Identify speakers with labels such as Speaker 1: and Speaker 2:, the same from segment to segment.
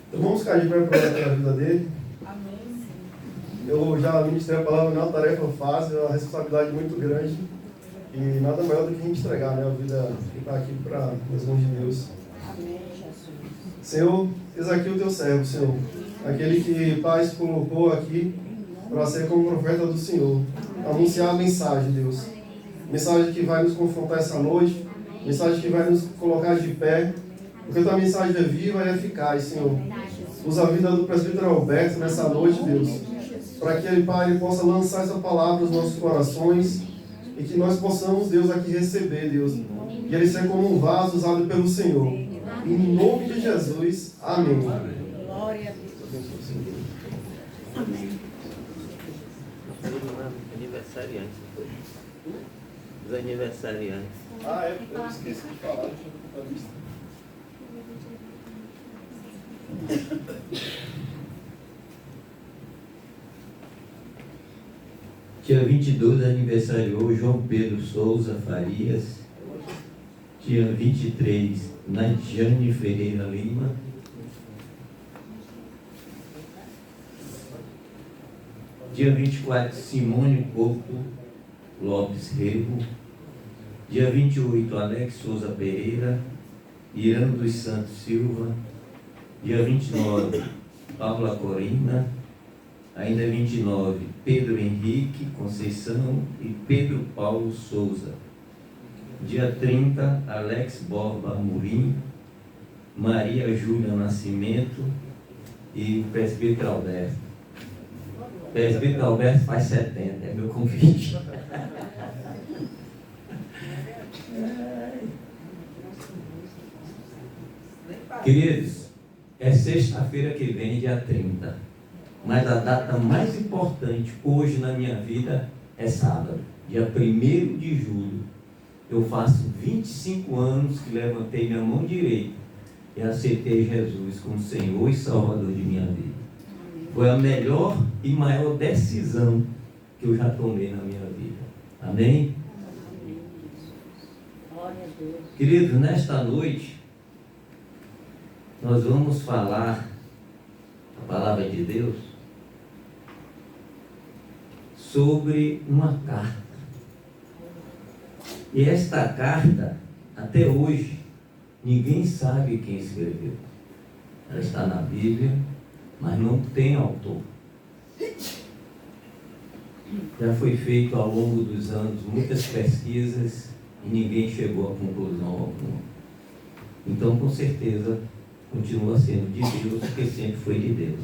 Speaker 1: Então vamos ficar de pé para orar pela vida dele. Eu já ministrei a palavra, não é uma tarefa fácil, é uma responsabilidade muito grande. E nada maior do que a gente entregar, né? A vida que está aqui para as mãos de Deus. Senhor, eis aqui o teu servo, Senhor. Aquele que Pai se colocou aqui para ser como profeta do Senhor. Anunciar a mensagem, Deus. Mensagem que vai nos confrontar essa noite. Mensagem que vai nos colocar de pé. Porque a tua mensagem é viva e eficaz, Senhor. Usa a vida do presbítero Alberto nessa noite, Deus. Para que ele, Pai, ele possa lançar essa palavra nos nossos corações. E que nós possamos, Deus, aqui receber, Deus. E ele ser como um vaso usado pelo Senhor. Em nome de Jesus. Amém.
Speaker 2: Glória a Deus. Amém.
Speaker 3: Aniversariantes. Os aniversariantes.
Speaker 1: Eu esqueci de falar.
Speaker 3: Dia 22 aniversariou João Pedro Souza Farias. Dia 23, Nadiane Ferreira Lima. Dia 24, Simone Couto Lopes Rego. Dia 28, Alex Souza Pereira. Irã dos Santos Silva. Dia 29, Paula Corina. Ainda 29, Pedro Henrique Conceição e Pedro Paulo Souza. Dia 30, Alex Borba Amorim, Maria Júlia Nascimento e o presbítero Alberto. O presbítero Alberto faz 70, é meu convite. Queridos, é sexta-feira que vem, dia 30. Mas a data mais importante hoje na minha vida é sábado, dia 1º de julho. Eu faço 25 anos que levantei minha mão direita e aceitei Jesus como Senhor e Salvador de minha vida. Foi a melhor e maior decisão que eu já tomei na minha vida. Amém? Queridos, nesta noite, nós vamos falar a palavra de Deus sobre uma carta. E esta carta, até hoje, ninguém sabe quem escreveu. Ela está na Bíblia, mas não tem autor. Já foi feito ao longo dos anos muitas pesquisas e ninguém chegou a conclusão alguma. Então, com certeza, continua sendo de Deus, porque sempre foi de Deus.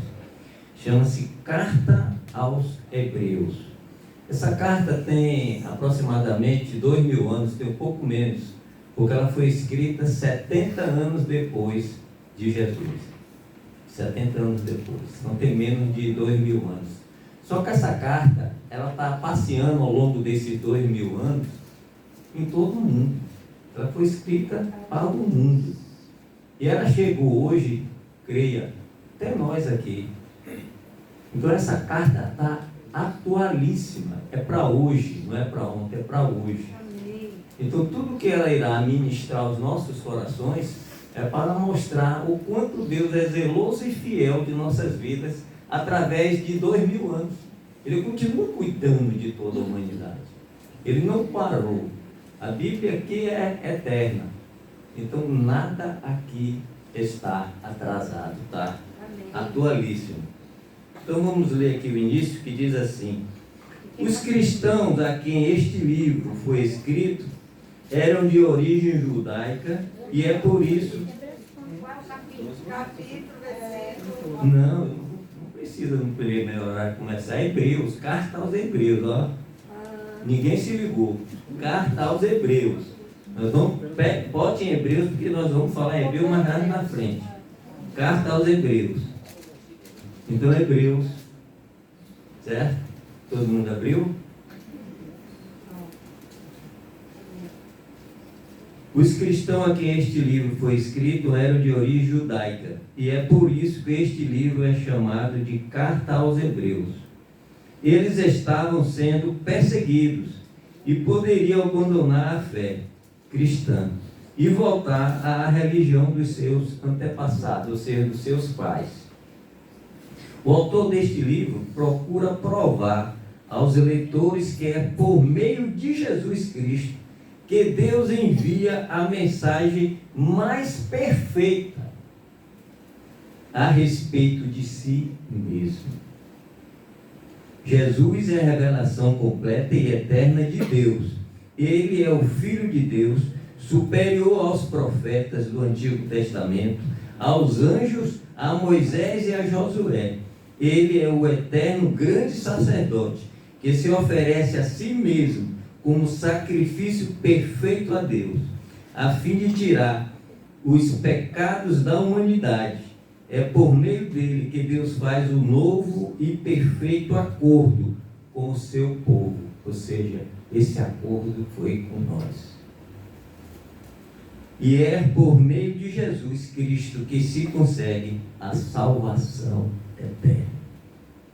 Speaker 3: Chama-se Carta aos Hebreus. Essa carta tem aproximadamente 2.000 anos, tem um pouco menos, porque ela foi escrita 70 anos depois de Jesus. 70 anos depois, não tem menos de 2.000 anos. Só que essa carta, ela está passeando ao longo desses 2.000 anos em todo o mundo. Ela foi escrita para o mundo. E ela chegou hoje, creia, até nós aqui. Então essa carta está atualíssima, é para hoje, não é para ontem, é para hoje. Então tudo que ela irá ministrar aos nossos corações é para mostrar o quanto Deus é zeloso e fiel de nossas vidas através de 2.000 anos. Ele continua cuidando de toda a humanidade. Ele não parou. A Bíblia aqui é eterna. Então nada aqui está atrasado, tá? Atualíssimo. Então vamos ler aqui o início, que diz assim: os cristãos a quem este livro foi escrito eram de origem judaica e é por isso... Não precisa no primeiro horário começar. Hebreus, carta aos Hebreus, ó. Ninguém se ligou. Carta aos Hebreus. Nós vamos, bote em Hebreus, porque nós vamos falar em Hebreu mais nada na frente. Carta aos Hebreus. Então, Hebreus, certo? Todo mundo abriu? Os cristãos a quem este livro foi escrito eram de origem judaica, e é por isso que este livro é chamado de Carta aos Hebreus. Eles estavam sendo perseguidos e poderiam abandonar a fé cristã, e voltar à religião dos seus antepassados, ou seja, dos seus pais. O autor deste livro procura provar aos eleitores que é por meio de Jesus Cristo que Deus envia a mensagem mais perfeita a respeito de si mesmo. Jesus é a revelação completa e eterna de Deus. Ele é o Filho de Deus, superior aos profetas do Antigo Testamento, aos anjos, a Moisés e a Josué. Ele é o eterno grande sacerdote, que se oferece a si mesmo como sacrifício perfeito a Deus, a fim de tirar os pecados da humanidade. É por meio dele que Deus faz o novo e perfeito acordo com o seu povo. Ou seja, esse acordo foi com nós. E é por meio de Jesus Cristo que se consegue a salvação eterna.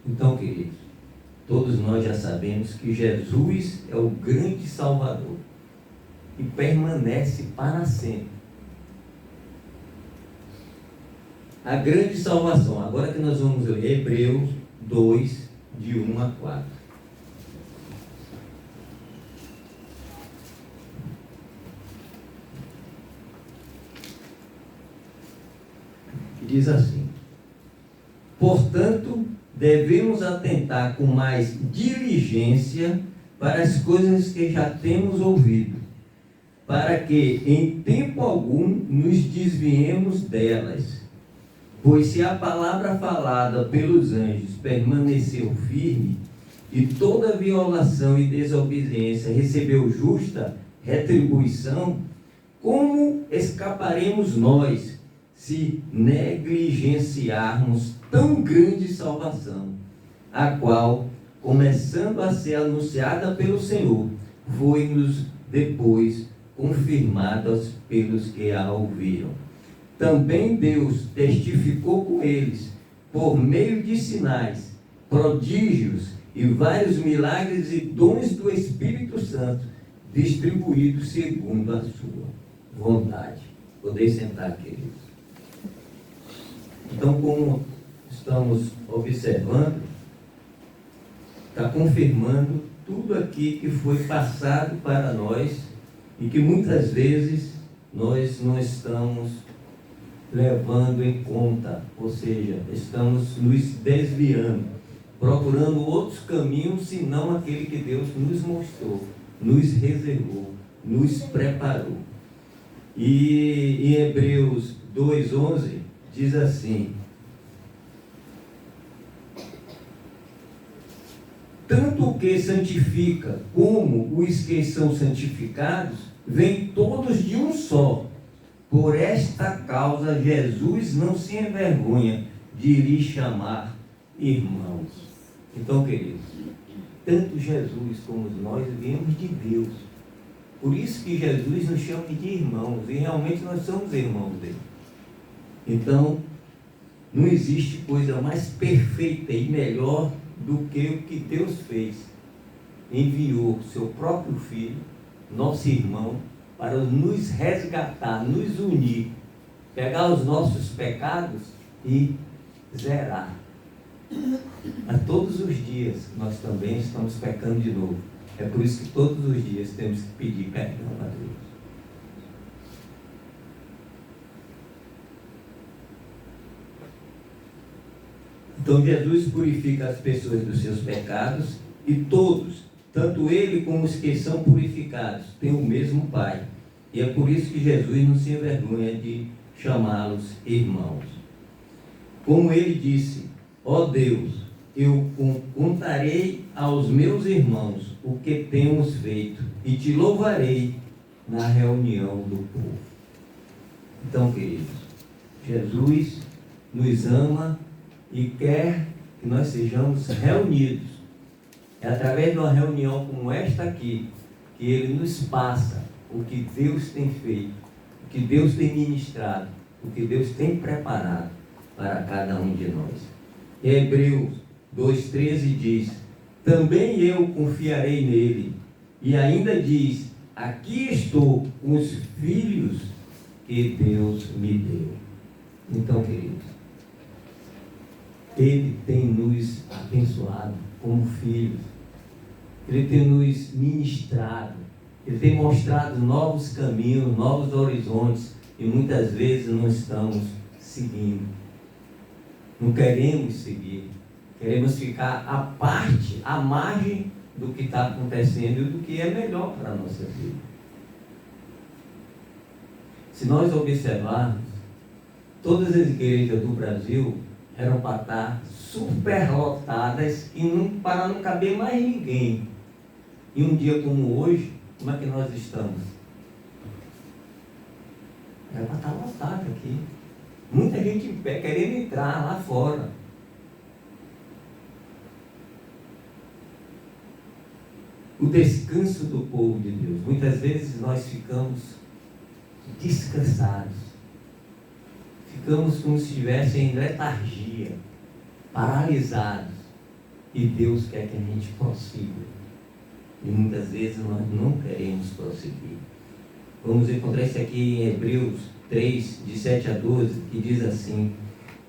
Speaker 3: Então, queridos, todos nós já sabemos que Jesus é o grande Salvador e permanece para sempre. A grande salvação. Agora que nós vamos ler Hebreus 2, de 1 a 4. Diz assim: portanto, devemos atentar com mais diligência para as coisas que já temos ouvido, para que em tempo algum nos desviemos delas. Pois se a palavra falada pelos anjos permaneceu firme, e toda violação e desobediência recebeu justa retribuição, como escaparemos nós se negligenciarmos tão grande salvação, a qual, começando a ser anunciada pelo Senhor, foi-nos depois confirmada pelos que a ouviram? Também Deus testificou com eles, por meio de sinais, prodígios e vários milagres e dons do Espírito Santo, distribuídos segundo a sua vontade. Podem sentar, queridos. Então, como estamos observando, está confirmando tudo aqui que foi passado para nós e que muitas vezes nós não estamos levando em conta, ou seja, estamos nos desviando, procurando outros caminhos, senão aquele que Deus nos mostrou, nos reservou, nos preparou. E em Hebreus 2:11 diz assim: tanto o que santifica como os que são santificados, vêm todos de um só. Por esta causa, Jesus não se envergonha de lhe chamar irmãos. Então, queridos, tanto Jesus como nós viemos de Deus. Por isso que Jesus nos chama de irmãos, e realmente nós somos irmãos dele. Então, não existe coisa mais perfeita e melhor do que o que Deus fez. Enviou seu próprio Filho, nosso irmão, para nos resgatar, nos unir, pegar os nossos pecados e zerar. A todos os dias nós também estamos pecando de novo. É por isso que todos os dias temos que pedir perdão a Deus. Então Jesus purifica as pessoas dos seus pecados, e todos, tanto ele como os que são purificados, têm o mesmo Pai. E é por isso que Jesus não se envergonha de chamá-los irmãos. Como ele disse: ó Deus, eu contarei aos meus irmãos o que temos feito e te louvarei na reunião do povo. Então, queridos, Jesus nos ama e quer que nós sejamos reunidos. É através de uma reunião como esta aqui que ele nos passa o que Deus tem feito, o que Deus tem ministrado, o que Deus tem preparado para cada um de nós. Hebreus 2:13 diz: também eu confiarei nele. E ainda diz: aqui estou com os filhos que Deus me deu. Então, queridos, Ele tem nos abençoado como filhos. Ele tem nos ministrado. Ele tem mostrado novos caminhos, novos horizontes. E muitas vezes não estamos seguindo. Não queremos seguir. Queremos ficar à parte, à margem do que está acontecendo e do que é melhor para a nossa vida. Se nós observarmos, todas as igrejas do Brasil eram para estar superlotadas e para não caber mais ninguém. E um dia como hoje, como é que nós estamos? Era para estar lotado aqui. Muita gente em pé querendo entrar lá fora. O descanso do povo de Deus. Muitas vezes nós ficamos descansados. Ficamos como se estivessem em letargia, paralisados. E Deus quer que a gente prossiga. E muitas vezes nós não queremos prosseguir. Vamos encontrar isso aqui em Hebreus 3, de 7 a 12, que diz assim: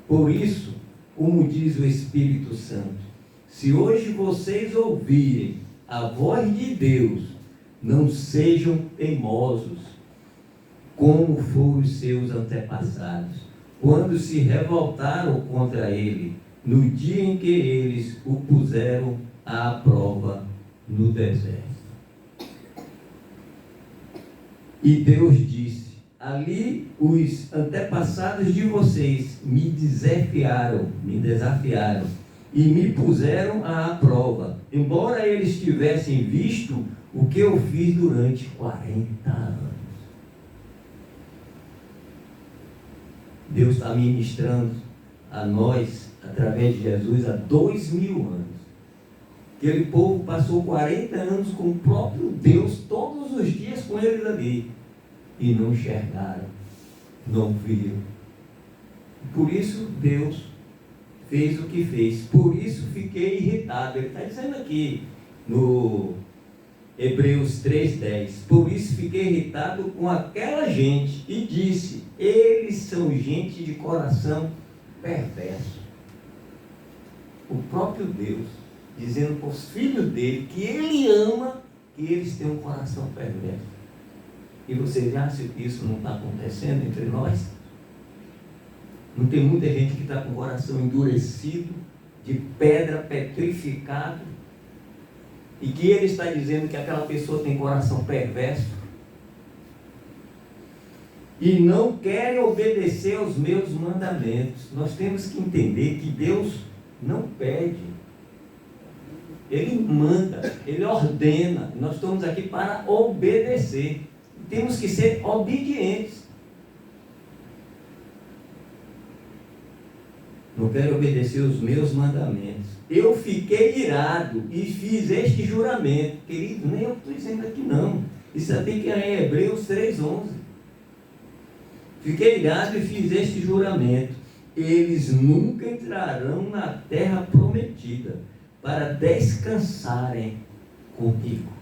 Speaker 3: por isso, como diz o Espírito Santo, se hoje vocês ouvirem a voz de Deus, não sejam teimosos, como foram os seus antepassados, quando se revoltaram contra ele, no dia em que eles o puseram à prova no deserto. E Deus disse: ali os antepassados de vocês me desafiaram e me puseram à prova, embora eles tivessem visto o que eu fiz durante 40 anos. Deus está ministrando a nós, através de Jesus, há 2000 anos. Aquele povo passou 40 anos com o próprio Deus, todos os dias com eles ali, e não enxergaram, não viram. Por isso Deus fez o que fez. Por isso fiquei irritado. Ele está dizendo aqui no Hebreus 3:10. Por isso fiquei irritado com aquela gente e disse: eles são gente de coração perverso. O próprio Deus dizendo para os filhos dele que ele ama, que eles têm um coração perverso. E vocês acham que isso não está acontecendo entre nós? Não tem muita gente que está com o coração endurecido, de pedra, petrificado, e que ele está dizendo que aquela pessoa tem coração perverso, e não querem obedecer aos meus mandamentos. Nós temos que entender que Deus não pede, Ele manda, Ele ordena. Nós estamos aqui para obedecer. Temos que ser obedientes. Não quero obedecer os meus mandamentos. Eu fiquei irado e fiz este juramento. Querido, nem eu estou dizendo aqui não. Isso tem que ir em Hebreus 3:11. Fiquei irado e fiz este juramento: eles nunca entrarão na terra prometida para descansarem comigo.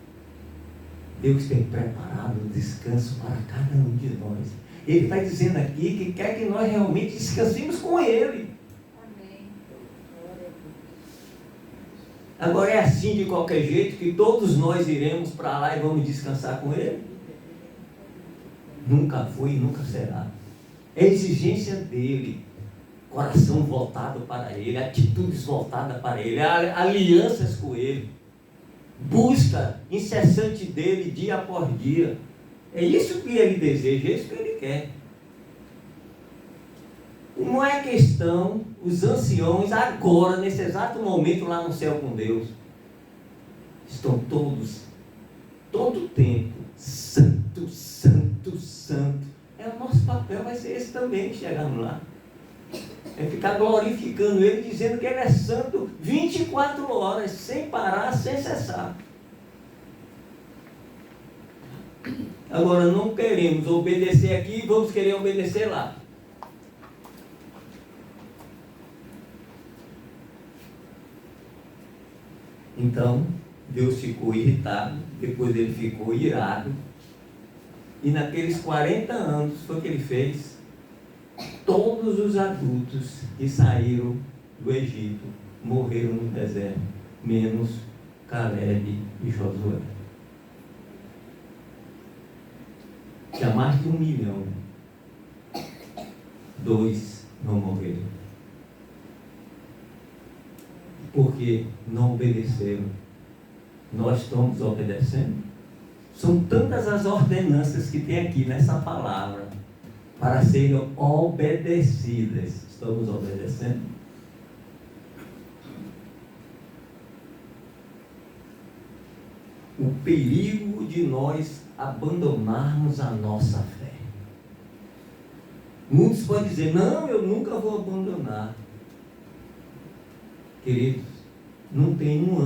Speaker 3: Deus tem preparado um descanso para cada um de nós. Ele está dizendo aqui que quer que nós realmente descansemos com Ele.
Speaker 2: Amém.
Speaker 3: Agora é assim de qualquer jeito que todos nós iremos para lá e vamos descansar com Ele? Nunca foi e nunca será. É a exigência dele. Coração voltado para Ele, atitudes voltadas para Ele, alianças com Ele, busca incessante dele dia após dia. É isso que Ele deseja, é isso que Ele quer. Não é questão, os anciões agora, nesse exato momento lá no céu com Deus, estão todos, todo o tempo, santo, santo, santo. O nosso papel vai ser esse também, que chegamos lá. É ficar glorificando Ele, dizendo que Ele é santo 24 horas, sem parar, sem cessar. Agora, não queremos obedecer aqui e vamos querer obedecer lá. Então, Deus ficou irritado, depois Ele ficou irado E naqueles 40 anos, foi o que ele fez? Todos os adultos que saíram do Egito morreram no deserto, menos Caleb e Josué. Tinha mais de 1 milhão. 2 não morreram. Porque não obedeceram. Nós estamos obedecendo. São tantas as ordenanças que tem aqui nessa palavra para serem obedecidas. Estamos obedecendo? O perigo de nós abandonarmos a nossa fé. Muitos podem dizer, não, eu nunca vou abandonar. Queridos, não tem um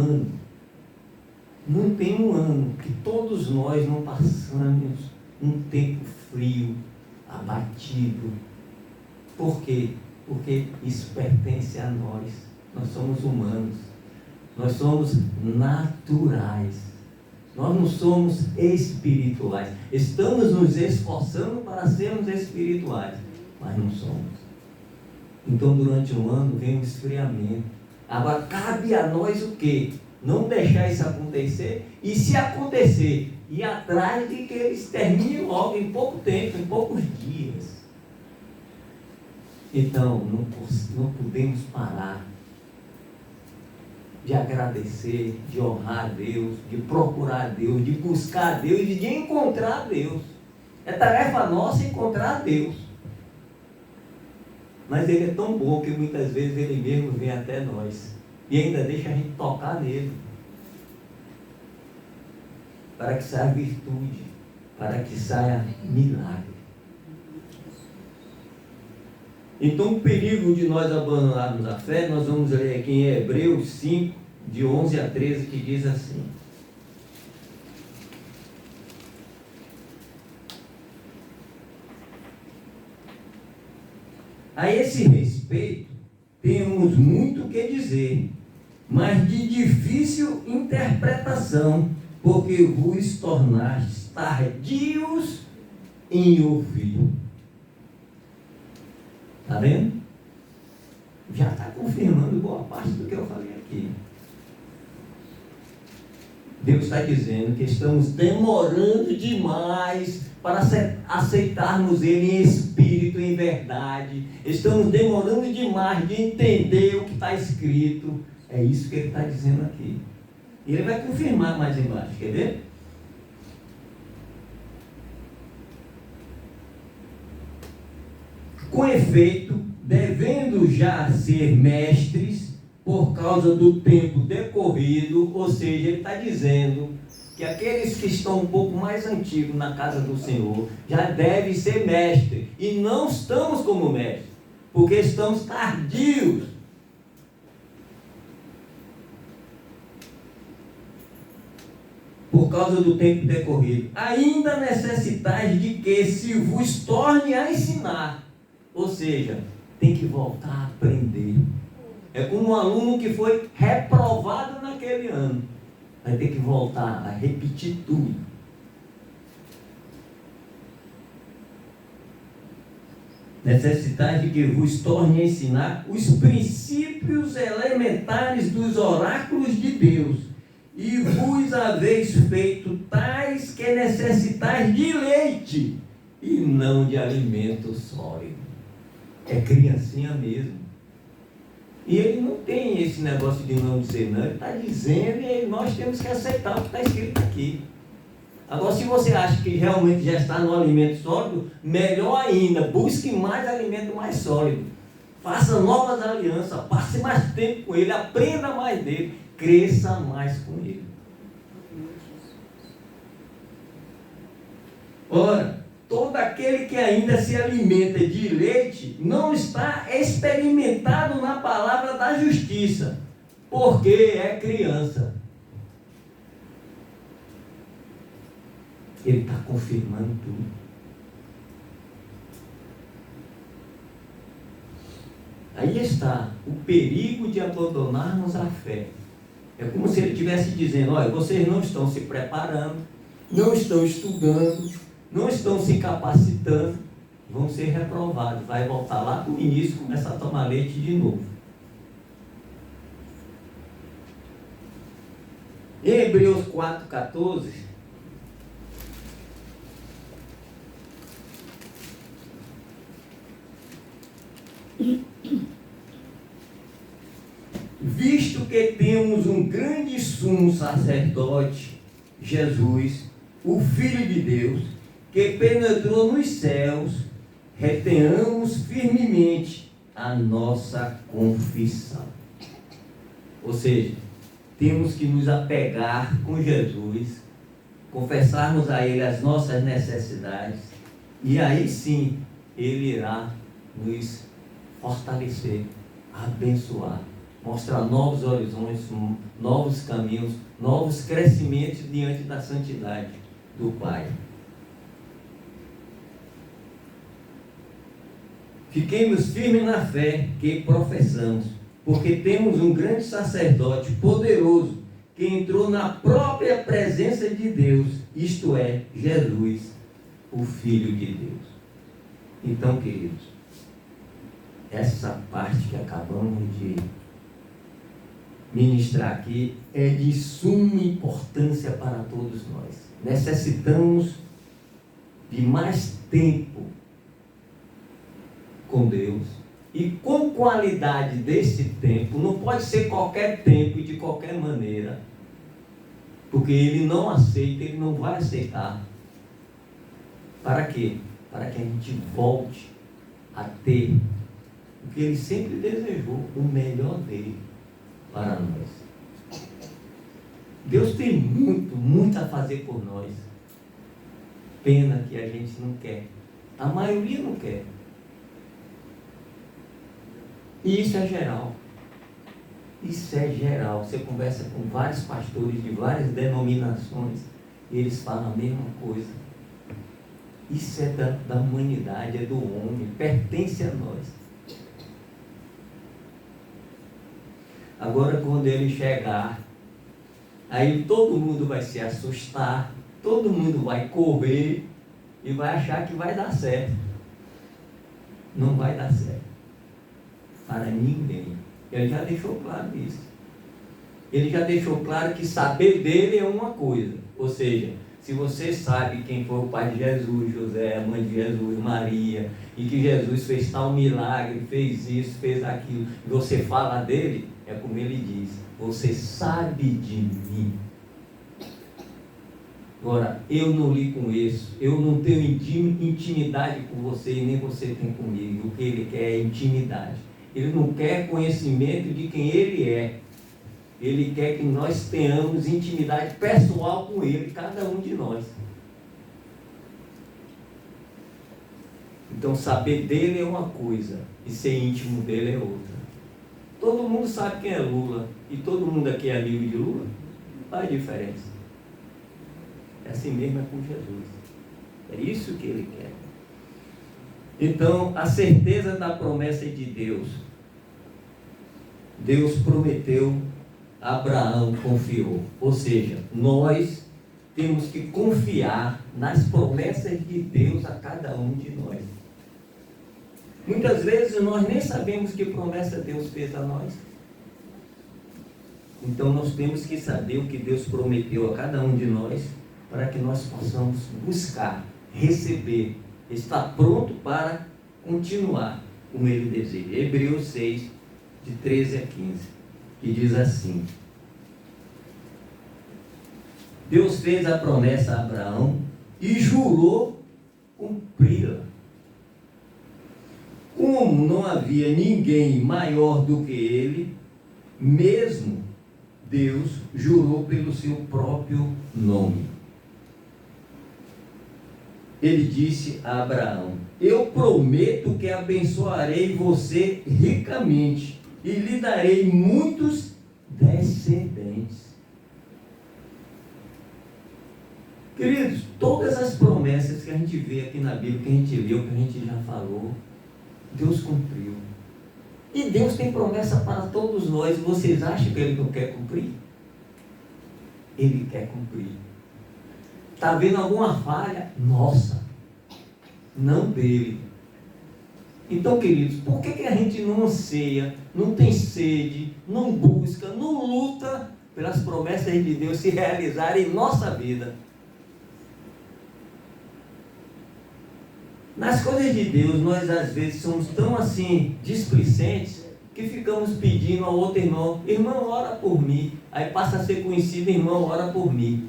Speaker 3: ano que todos nós não passamos um tempo frio, abatido. Por quê? Porque isso pertence a nós. Nós somos humanos. Nós somos naturais. Nós não somos espirituais. Estamos nos esforçando para sermos espirituais, mas não somos. Então, durante um ano, vem um esfriamento. Agora, cabe a nós o quê? Não deixar isso acontecer. E se acontecer, ir atrás de que eles terminem logo, em pouco tempo, em poucos dias. Então, não podemos parar de agradecer, de honrar a Deus, de procurar a Deus, de buscar a Deus e de encontrar a Deus. É tarefa nossa encontrar a Deus. Mas Ele é tão bom que muitas vezes Ele mesmo vem até nós e ainda deixa a gente tocar nele, para que saia virtude, para que saia milagre. Então, o perigo de nós abandonarmos a fé, nós vamos ler aqui em Hebreus 5, de 11 a 13, que diz assim: a esse respeito, temos muito o que dizer, mas de difícil interpretação, porque vos tornastes tardios em ouvir. Está vendo? Já está confirmando boa parte do que eu falei aqui. Deus está dizendo que estamos demorando demais para aceitarmos Ele em espírito, em verdade. Estamos demorando demais de entender o que está escrito. É isso que Ele está dizendo aqui. E Ele vai confirmar mais embaixo. Quer ver? Com efeito, devendo já ser mestres por causa do tempo decorrido, ou seja, ele está dizendo que aqueles que estão um pouco mais antigos na casa do Senhor já devem ser mestres, e não estamos como mestres, porque estamos tardios. Por causa do tempo decorrido, ainda necessitais de que se vos torne a ensinar. Ou seja, tem que voltar a aprender. É como um aluno que foi reprovado naquele ano. Vai ter que voltar a repetir tudo. Necessitais de que vos torne a ensinar os princípios elementares dos oráculos de Deus, e vos haveis feito tais que necessitais de leite, e não de alimento sólido. É criancinha mesmo. E ele não tem esse negócio de não dizer não. Ele está dizendo e nós temos que aceitar o que está escrito aqui. Agora, se você acha que realmente já está no alimento sólido, melhor ainda, busque mais alimento mais sólido. Faça novas alianças, passe mais tempo com ele, aprenda mais dele, cresça mais com ele. Ora, todo aquele que ainda se alimenta de leite não está experimentado na palavra da justiça, porque é criança. Ele está confirmando tudo. Aí está o perigo de abandonarmos a fé. É como se ele estivesse dizendo: olha, vocês não estão se preparando, não estão estudando, não estão se capacitando, vão ser reprovados. Vai voltar lá para o início e começar a tomar leite de novo. Em Hebreus 4,14, visto que temos um grande sumo sacerdote, Jesus, o Filho de Deus, que penetrou nos céus, retenhamos firmemente a nossa confissão. Ou seja, temos que nos apegar com Jesus, confessarmos a Ele as nossas necessidades, e aí sim Ele irá nos fortalecer, abençoar, mostrar novos horizontes, novos caminhos, novos crescimentos diante da santidade do Pai. Fiquemos firmes na fé que professamos, porque temos um grande sacerdote poderoso que entrou na própria presença de Deus, isto é, Jesus, o Filho de Deus. Então, queridos, essa parte que acabamos de ministrar aqui é de suma importância para todos nós. Necessitamos de mais tempo com Deus, e com qualidade desse tempo. Não pode ser qualquer tempo e de qualquer maneira, porque Ele não aceita, Ele não vai aceitar. Para quê? Para que a gente volte a ter o que Ele sempre desejou, o melhor dele para nós. Deus tem muito a fazer por nós. Pena que a gente não quer. A maioria não quer. E isso é geral. Isso é geral. Você conversa com vários pastores de várias denominações e eles falam a mesma coisa. Isso é da humanidade, é do homem, pertence a nós. Agora, quando ele chegar, aí todo mundo vai se assustar, todo mundo vai correr e vai achar que vai dar certo. Não vai dar certo. Para ninguém. Ele já deixou claro isso. Ele já deixou claro que saber dele é uma coisa. Ou seja, se você sabe quem foi o pai de Jesus, José, a mãe de Jesus, Maria, e que Jesus fez tal milagre, fez isso, fez aquilo, e você fala dele, é como ele diz, você sabe de mim. Agora, eu não lhe conheço, eu não tenho intimidade com você e nem você tem comigo. O que ele quer é intimidade. Ele não quer conhecimento de quem ele é. Ele quer que nós tenhamos intimidade pessoal com ele, cada um de nós. Então, saber dele é uma coisa e ser íntimo dele é outra. Todo mundo sabe quem é Lula e todo mundo aqui é amigo de Lula. Qual é a diferença? É assim mesmo é com Jesus. É isso que ele quer. Então, a certeza da promessa de Deus. Deus prometeu, Abraão confiou. Ou seja, nós temos que confiar nas promessas de Deus a cada um de nós. Muitas vezes nós nem sabemos que promessa Deus fez a nós. Então nós temos que saber o que Deus prometeu a cada um de nós, para que nós possamos buscar, receber, estar pronto para continuar como Ele deseja. Hebreus 6, de 13 a 15, que diz assim: Deus fez a promessa a Abraão e jurou cumpri-la. Como não havia ninguém maior do que ele, mesmo Deus jurou pelo seu próprio nome. Ele disse a Abraão: eu prometo que abençoarei você ricamente e lhe darei muitos descendentes. Queridos, todas as promessas que a gente vê aqui na Bíblia, que a gente leu, que a gente já falou, Deus cumpriu. E Deus tem promessa para todos nós. Vocês acham que Ele não quer cumprir? Ele quer cumprir. Está vendo alguma falha? Nossa, não dele. Então, queridos, por que a gente não anseia, não tem sede, não busca, não luta pelas promessas de Deus se realizarem em nossa vida? Nas coisas de Deus, nós às vezes somos tão assim, displicentes, que ficamos pedindo ao outro irmão: irmão, ora por mim. Aí passa a ser conhecido: irmão, ora por mim.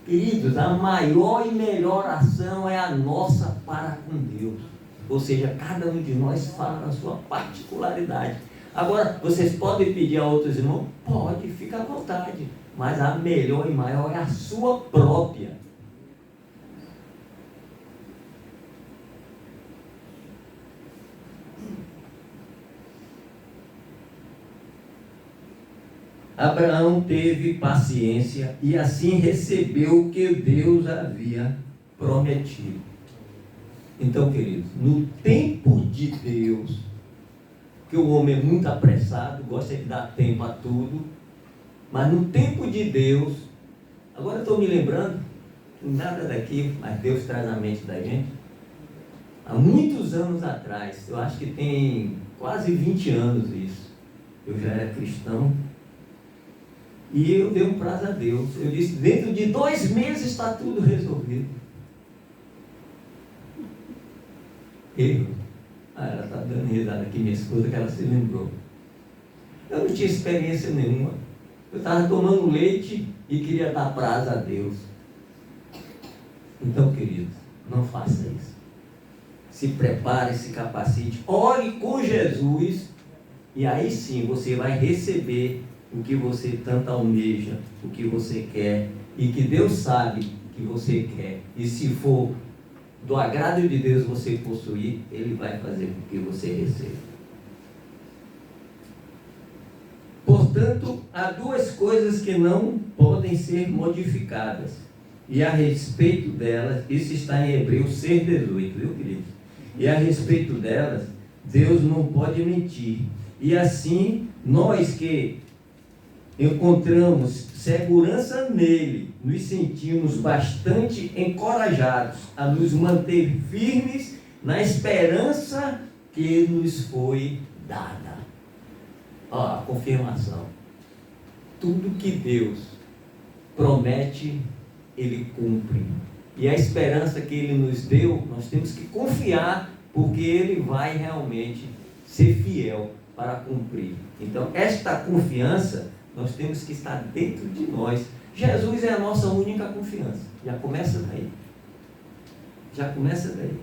Speaker 3: Queridos, a maior e melhor ação é a nossa para com Deus. Ou seja, cada um de nós fala a sua particularidade. Agora, vocês podem pedir a outros irmãos? Pode, fica à vontade. Mas a melhor e maior é a sua própria. Abraão teve paciência e assim recebeu o que Deus havia prometido. Então, queridos, no tempo de Deus, que o homem é muito apressado, gosta de dar tempo a tudo, mas no tempo de Deus, agora eu estou me lembrando, nada daqui, mas Deus traz na mente da gente, há muitos anos atrás, eu acho que tem quase 20 anos isso, eu já era cristão, e eu dei um prazo a Deus. Eu disse: dentro de 2 meses está tudo resolvido. Ela está dando risada aqui, minha esposa, que ela se lembrou. Eu não tinha experiência nenhuma. Eu estava tomando leite e queria dar prazo a Deus. Então, queridos, não faça isso. Se prepare, se capacite, ore com Jesus, e aí sim você vai receber o que você tanto almeja, o que você quer, e que Deus sabe que você quer. E se for do agrado de Deus você possuir, Ele vai fazer com que você receba. Portanto, há 2 coisas que não podem ser modificadas. E a respeito delas, isso está em Hebreus 6,18, viu, queridos? E a respeito delas, Deus não pode mentir. E assim, nós que encontramos segurança nele, nos sentimos bastante encorajados a nos manter firmes na esperança que nos foi dada. Ó, a confirmação. Tudo que Deus promete, Ele cumpre. E a esperança que Ele nos deu, nós temos que confiar, porque Ele vai realmente ser fiel para cumprir. Então, esta confiança nós temos que estar dentro de nós. Jesus é a nossa única confiança. Já começa daí. Já começa daí.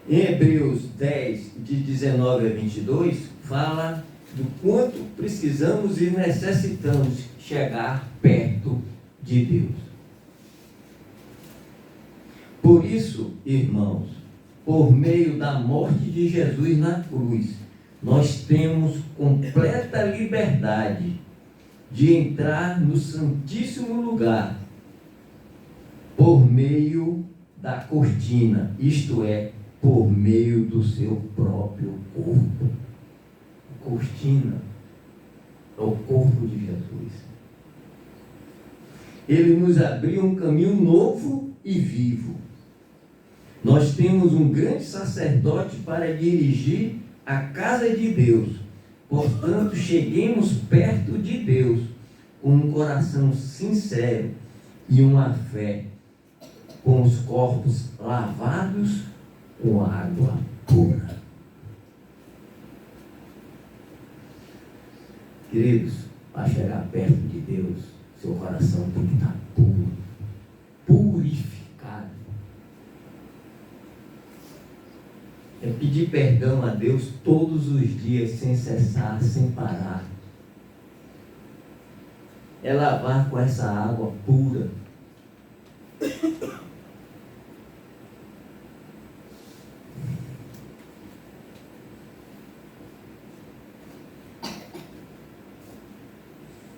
Speaker 3: Em Hebreus 10, de 19 a 22, fala do quanto precisamos e necessitamos chegar perto de Deus. Por isso, irmãos, por meio da morte de Jesus na cruz, nós temos completa liberdade de entrar no Santíssimo Lugar por meio da cortina, isto é, por meio do seu próprio corpo. A cortina é o corpo de Jesus. Ele nos abriu um caminho novo e vivo. Nós temos um grande sacerdote para dirigir a casa de Deus. Portanto, cheguemos perto de Deus com um coração sincero e uma fé, com os corpos lavados com água pura. Queridos, para chegar perto de Deus, seu coração tem que estar puro, purificado. É pedir perdão a Deus todos os dias, sem cessar, sem parar. É lavar com essa água pura.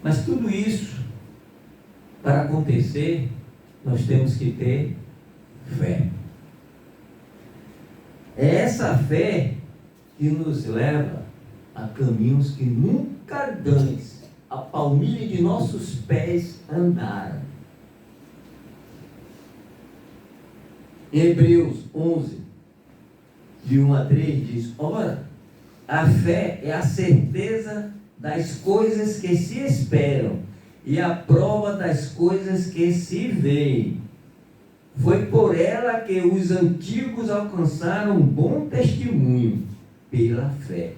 Speaker 3: Mas tudo isso, para acontecer, nós temos que ter fé. É essa fé que nos leva a caminhos que nunca antes a palmilha de nossos pés andaram. Em Hebreus 11, de 1 a 3, diz: ora, a fé é a certeza das coisas que se esperam e a prova das coisas que se veem. Foi por ela que os antigos alcançaram um bom testemunho, pela fé.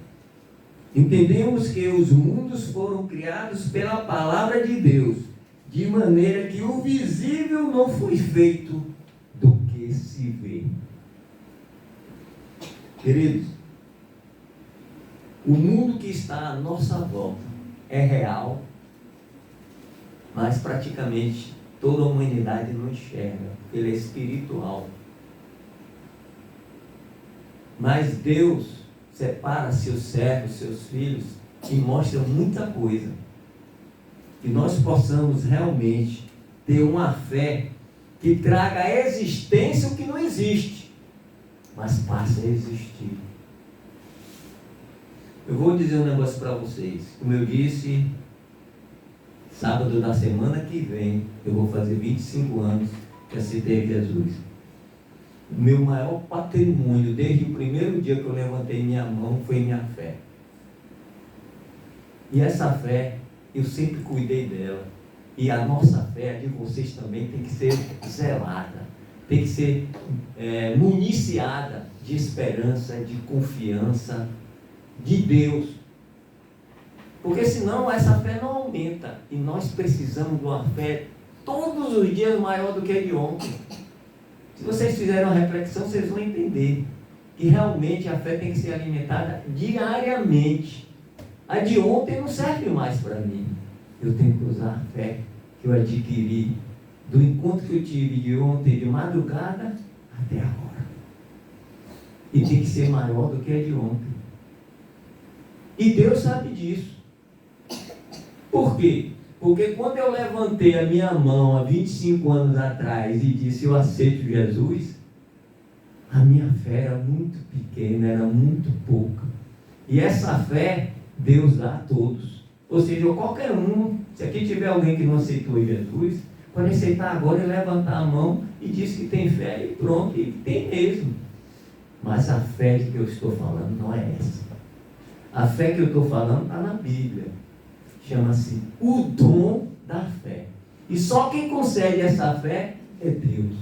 Speaker 3: Entendemos que os mundos foram criados pela palavra de Deus, de maneira que o visível não foi feito do que se vê. Queridos, o mundo que está à nossa volta é real, mas praticamente toda a humanidade não enxerga, ele é espiritual. Mas Deus separa seus servos, seus filhos, e mostra muita coisa. Que nós possamos realmente ter uma fé que traga à existência o que não existe, mas passe a existir. Eu vou dizer um negócio para vocês. Como eu disse, sábado da semana que vem, eu vou fazer 25 anos que aceitei Jesus. O meu maior patrimônio, desde o primeiro dia que eu levantei minha mão, foi minha fé. E essa fé, eu sempre cuidei dela. E a nossa fé, a de vocês também, tem que ser zelada. Tem que ser municiada de esperança, de confiança, de Deus. Porque senão essa fé não aumenta. E nós precisamos de uma fé todos os dias maior do que a de ontem. Se vocês fizerem uma reflexão, vocês vão entender que realmente a fé tem que ser alimentada diariamente. A de ontem não serve mais para mim. Eu tenho que usar a fé que eu adquiri do encontro que eu tive de ontem, de madrugada até agora. E tem que ser maior do que a de ontem. E Deus sabe disso. Por quê? Porque quando eu levantei a minha mão há 25 anos atrás e disse: eu aceito Jesus, a minha fé era muito pequena, era muito pouca. E essa fé Deus dá a todos. Ou seja, qualquer um, se aqui tiver alguém que não aceitou Jesus, pode aceitar agora e levantar a mão e diz que tem fé e pronto, e tem mesmo. Mas a fé que eu estou falando não é essa. A fé que eu estou falando está na Bíblia. Chama-se o dom da fé. E só quem concede essa fé é Deus.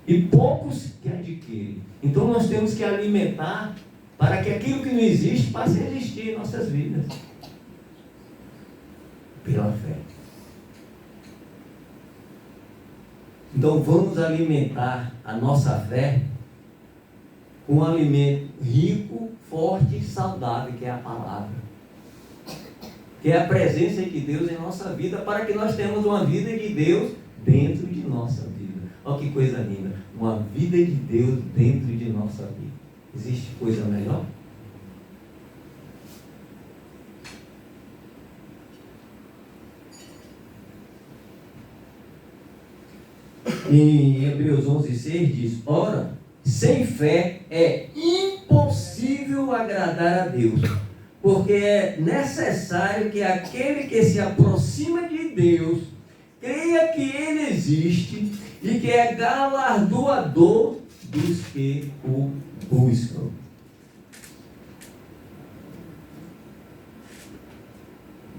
Speaker 3: E poucos que adquirem. Então nós temos que alimentar para que aquilo que não existe passe a existir em nossas vidas. Pela fé. Então vamos alimentar a nossa fé com um alimento rico, forte e saudável, que é a palavra. Que é a presença de Deus em nossa vida, para que nós tenhamos uma vida de Deus dentro de nossa vida. Olha que coisa linda. Uma vida de Deus dentro de nossa vida. Existe coisa melhor? Em Hebreus 11:6 diz: ora, sem fé é impossível agradar a Deus, porque é necessário que aquele que se aproxima de Deus creia que Ele existe e que é galardoador dos que o buscam.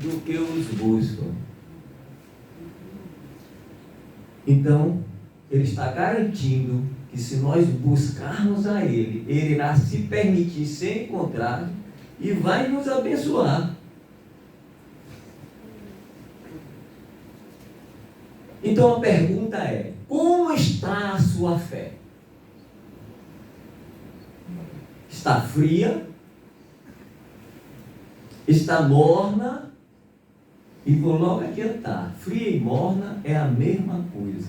Speaker 3: Do que os buscam. Então, Ele está garantindo que se nós buscarmos a Ele, Ele irá se permitir ser encontrado e vai nos abençoar. Então a pergunta é: como está a sua fé? Está fria? Está morna? E vou logo adiantar: fria e morna é a mesma coisa.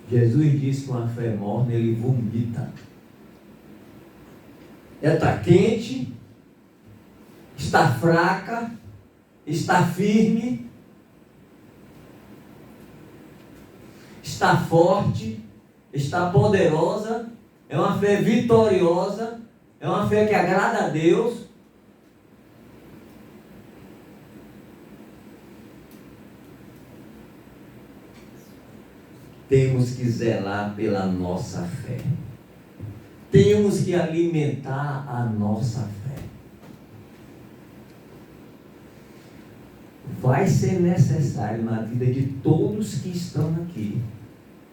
Speaker 3: Jesus disse que uma fé morna ele vomita. Ela está quente, está fraca, está firme, está forte, está poderosa, é uma fé vitoriosa, é uma fé que agrada a Deus, temos que zelar pela nossa fé. Temos que alimentar a nossa fé. Vai ser necessário na vida de todos que estão aqui,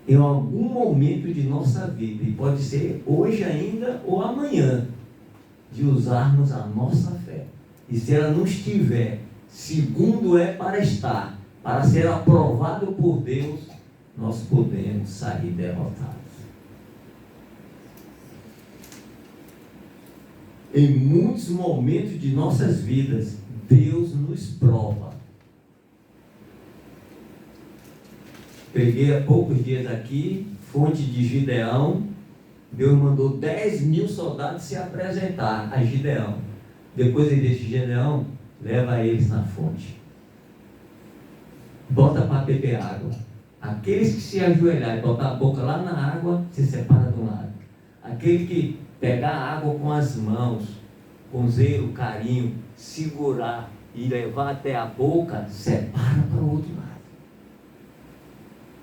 Speaker 3: em algum momento de nossa vida, e pode ser hoje ainda ou amanhã, de usarmos a nossa fé. E se ela não estiver segundo é para estar, para ser aprovado por Deus, nós podemos sair derrotados. Em muitos momentos de nossas vidas, Deus nos prova. Peguei há poucos dias aqui, fonte de Gideão. Deus mandou 10.000 soldados se apresentar a Gideão. Depois ele disse: Gideão, leva eles na fonte. Bota para beber água. Aqueles que se ajoelharem e botar a boca lá na água, se separa de um lado. Aquele que pegar a água com as mãos, com zelo, carinho, segurar e levar até a boca, separa para o outro lado.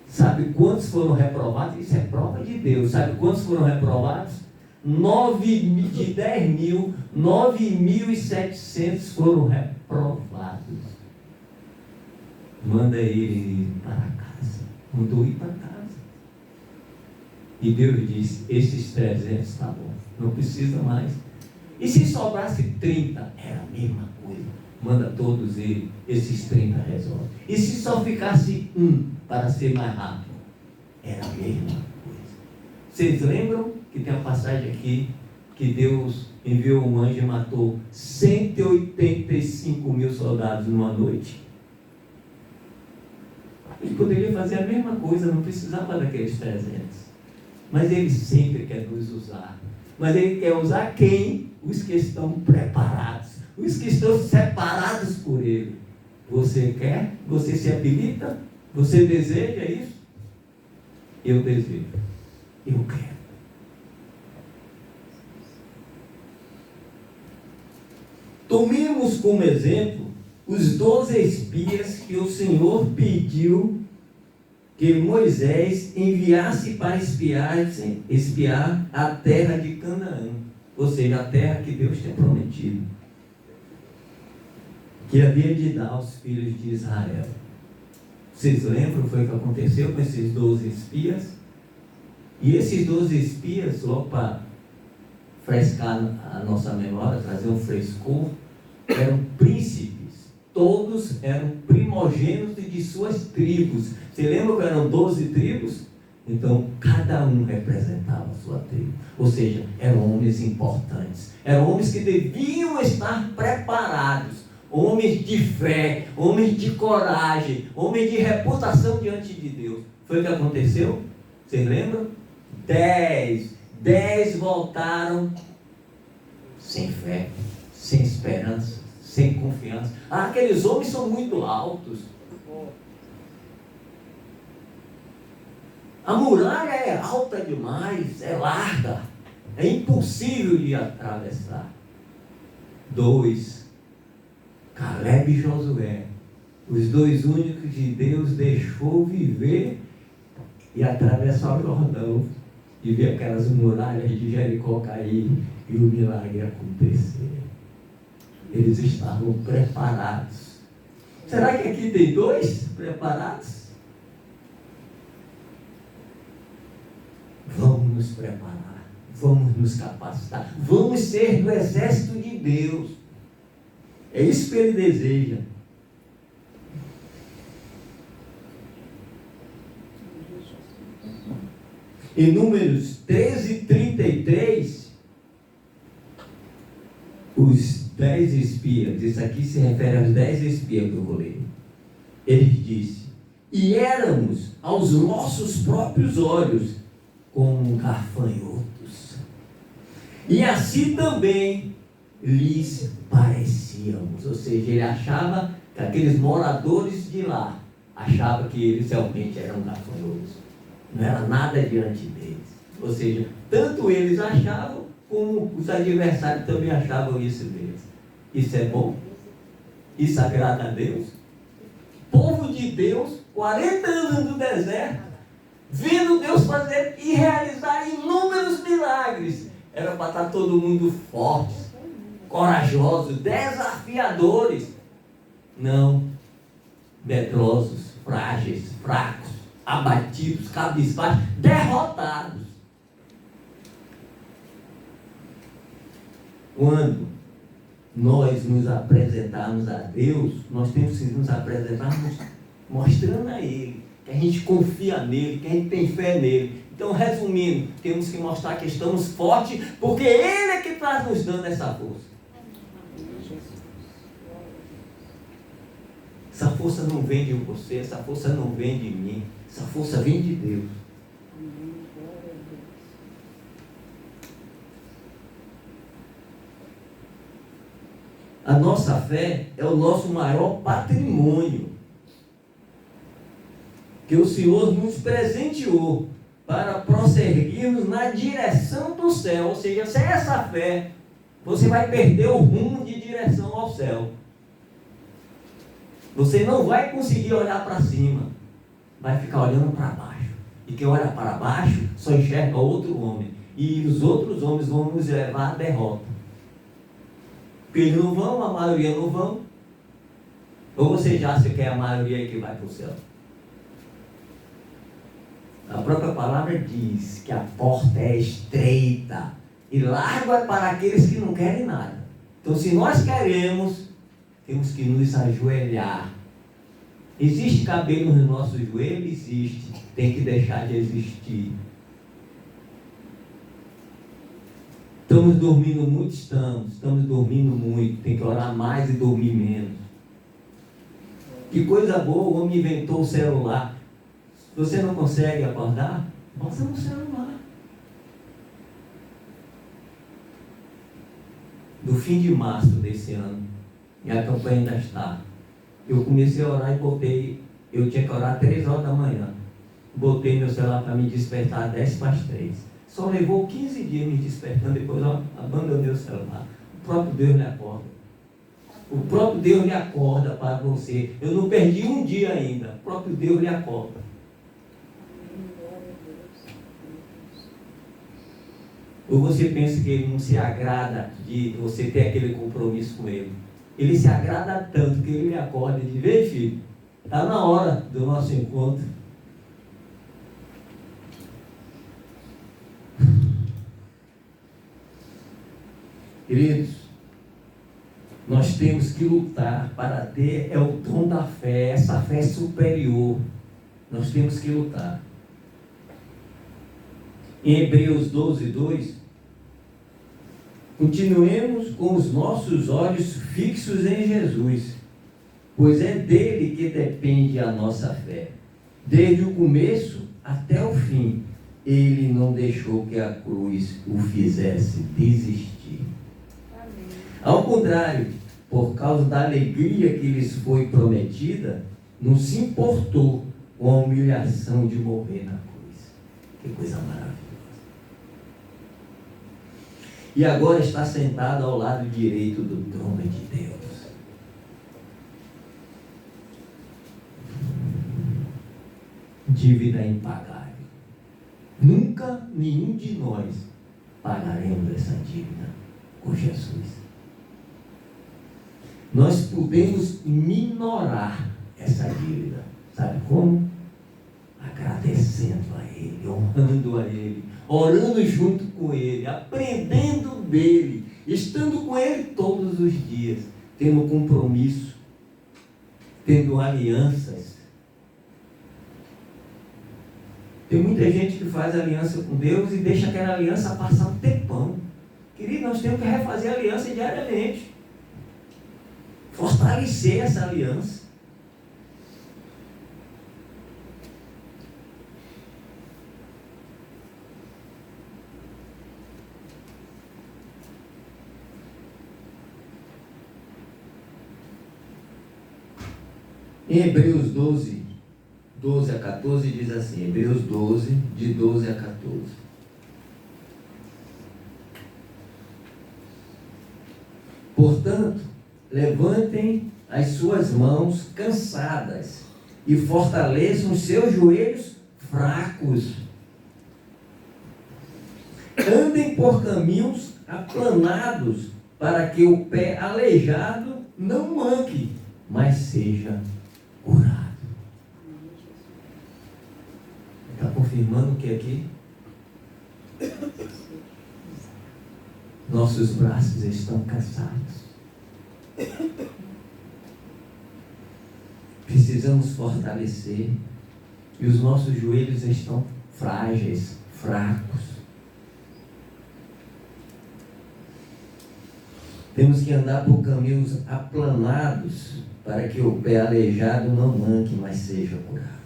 Speaker 3: Sabe quantos foram reprovados? Isso é prova de Deus. Sabe quantos foram reprovados? 9.000, 9.700 foram reprovados. Manda ele ir para casa. Mandou ir para casa. E Deus disse: esses 300 está bom, não precisa mais. E se sobrasse 30? Era a mesma coisa. Manda todos eles, esses 30 resolve. E se só ficasse para ser mais rápido? Era a mesma coisa. Vocês lembram que tem uma passagem aqui que Deus enviou um anjo e matou 185.000 soldados numa noite? Ele poderia fazer a mesma coisa, não precisava daqueles 300. Mas Ele sempre quer nos usar. Mas Ele quer usar quem? Os que estão preparados, os que estão separados por Ele. Você quer? Você se habilita? Você deseja isso? Eu desejo. Eu quero. Tomemos como exemplo os 12 espias que o Senhor pediu que Moisés enviasse para espiar a terra de Canaã, ou seja, a terra que Deus tinha prometido, que havia de dar aos filhos de Israel. Vocês lembram? Foi o que aconteceu com esses 12 espias? E esses 12 espias, só para frescar a nossa memória, trazer um frescor, eram príncipes. Todos eram primogênitos de suas tribos. Você lembra que eram 12 tribos? Então, cada um representava a sua tribo. Ou seja, eram homens importantes. Eram homens que deviam estar preparados. Homens de fé, homens de coragem, homens de reputação diante de Deus. Foi o que aconteceu? Vocês lembram? 10 voltaram sem fé, sem esperança, sem confiança. Aqueles homens são muito altos. A muralha é alta demais, é larga, é impossível de atravessar. 2, Caleb e Josué, os 2 únicos que Deus deixou viver e atravessar o Jordão e ver aquelas muralhas de Jericó cair e o milagre acontecer. Eles estavam preparados. Será que aqui tem 2 preparados? Vamos nos preparar, vamos nos capacitar, vamos ser do exército de Deus. É isso que Ele deseja. Em Números 13:33, os 10 espias, isso aqui se refere aos 10 espias que eu vou ler. Ele disse: e éramos aos nossos próprios olhos como gafanhotos, e assim também lhes parecíamos. Ou seja, ele achava que aqueles moradores de lá achavam que eles realmente eram gafanhotos. Não era nada diante deles. Ou seja, tanto eles achavam, como os adversários também achavam isso deles. Isso é bom? Isso agrada a Deus? Povo de Deus, 40 anos no deserto, vendo Deus fazer e realizar inúmeros milagres. Era para estar todo mundo fortes, corajosos, desafiadores. Não, medrosos, frágeis, fracos, abatidos, cabisbaixos, derrotados. Quando nós nos apresentarmos a Deus, nós temos que nos apresentar mostrando a Ele, que a gente confia nele, que a gente tem fé nele. Então, resumindo, temos que mostrar que estamos fortes, porque Ele é que está nos dando essa força. Essa força não vem de você, essa força não vem de mim, essa força vem de Deus. A nossa fé é o nosso maior patrimônio, que o Senhor nos presenteou para prosseguirmos na direção do céu. Ou seja, sem essa fé, você vai perder o rumo de direção ao céu. Você não vai conseguir olhar para cima, vai ficar olhando para baixo. E quem olha para baixo só enxerga outro homem. E os outros homens vão nos levar à derrota. Porque eles não vão, a maioria não vão. Ou você já acha que é a maioria que vai para o céu? A própria palavra diz que a porta é estreita e largo é para aqueles que não querem nada. Então, se nós queremos, temos que nos ajoelhar. Existe cabelo no nosso joelho? Existe. Tem que deixar de existir. Estamos dormindo muito? Estamos dormindo muito. Tem que orar mais e dormir menos. Que coisa boa, o homem inventou o celular. Se você não consegue acordar, bota no celular. No fim de março desse ano, e a campanha ainda está, eu comecei a orar e botei, eu tinha que orar 3 horas da manhã. Botei meu celular para me despertar às 10 para as 3. Só levou 15 dias me despertando, depois eu abandonei o celular. O próprio Deus lhe acorda. O próprio Deus lhe acorda para você. Eu não perdi um dia ainda. O próprio Deus lhe acorda. Ou você pensa que Ele não se agrada de você ter aquele compromisso com Ele? Ele se agrada tanto que Ele lhe acorda e diz: vem, filho, está na hora do nosso encontro. Queridos, nós temos que lutar para ter o dom da fé, essa fé superior. Nós temos que lutar. Em Hebreus 12:2, continuemos com os nossos olhos fixos em Jesus, pois é dele que depende a nossa fé. Desde o começo até o fim, ele não deixou que a cruz o fizesse desistir. Ao contrário, por causa da alegria que lhes foi prometida, não se importou com a humilhação de morrer na cruz. Que coisa maravilhosa. E agora está sentado ao lado direito do trono de Deus. Dívida impagável. Nunca nenhum de nós pagaremos essa dívida com Jesus. Nós podemos minorar essa dívida. Sabe como? Agradecendo a Ele, honrando a Ele, orando junto com Ele, aprendendo dEle, estando com Ele todos os dias, tendo compromisso, tendo alianças. Tem muita gente que faz aliança com Deus e deixa aquela aliança passar um tempão. Querido, nós temos que refazer a aliança diariamente. Fortalecer essa aliança. Em Hebreus 12 a 14 diz assim, Hebreus 12, de 12 a 14. Portanto, levantem as suas mãos cansadas e fortaleçam os seus joelhos fracos. Andem por caminhos aplanados, para que o pé aleijado não manque, mas seja curado. Está confirmando o que aqui? Nossos braços estão cansados. Precisamos fortalecer. E os nossos joelhos estão frágeis, fracos. Temos que andar por caminhos aplanados, para que o pé aleijado não manque, mas seja curado.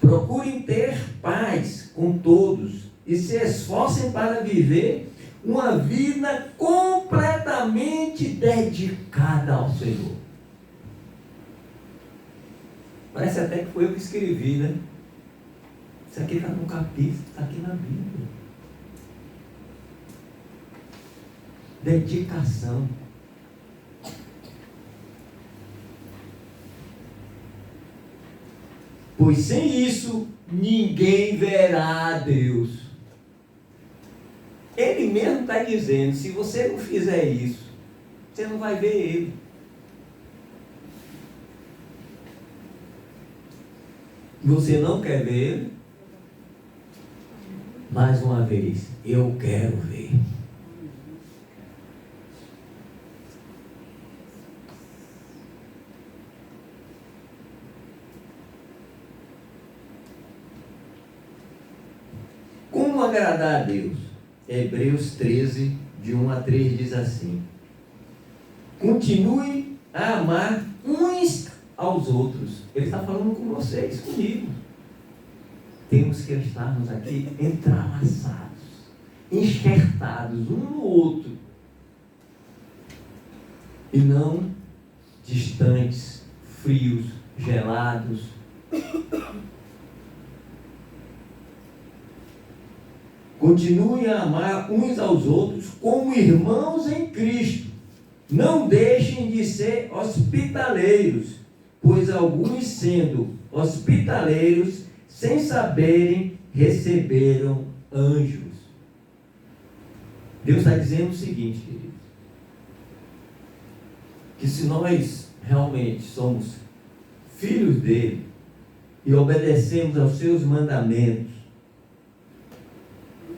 Speaker 3: Procurem ter paz com todos e se esforcem para viver uma vida completamente dedicada ao Senhor. Parece até que foi eu que escrevi, né? Isso aqui está no capítulo, está aqui na Bíblia. Dedicação. Pois sem isso, ninguém verá a Deus. Ele mesmo está dizendo, se você não fizer isso, você não vai ver Ele. Você não quer ver Ele? Mais uma vez, eu quero ver. Como agradar a Deus? Hebreus 13, de 1 a 3 diz assim: continue a amar uns aos outros. Ele está falando com vocês, comigo. Temos que estarmos aqui entrelaçados, enxertados um no outro, e não distantes, frios, gelados. Continue a amar uns aos outros como irmãos em Cristo. Não deixem de ser hospitaleiros, pois alguns, sendo hospitaleiros, sem saberem, receberam anjos. Deus está dizendo o seguinte, queridos, que se nós realmente somos filhos dele e obedecemos aos seus mandamentos,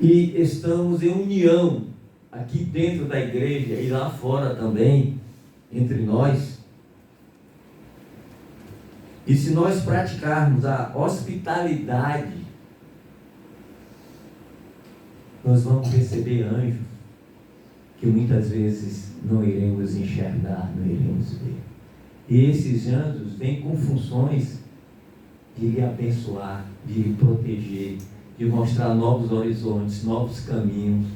Speaker 3: e estamos em união aqui dentro da igreja e lá fora também, entre nós, e se nós praticarmos a hospitalidade, nós vamos receber anjos que muitas vezes não iremos enxergar, não iremos ver. E esses anjos vêm com funções de lhe abençoar, de lhe proteger, de mostrar novos horizontes, novos caminhos.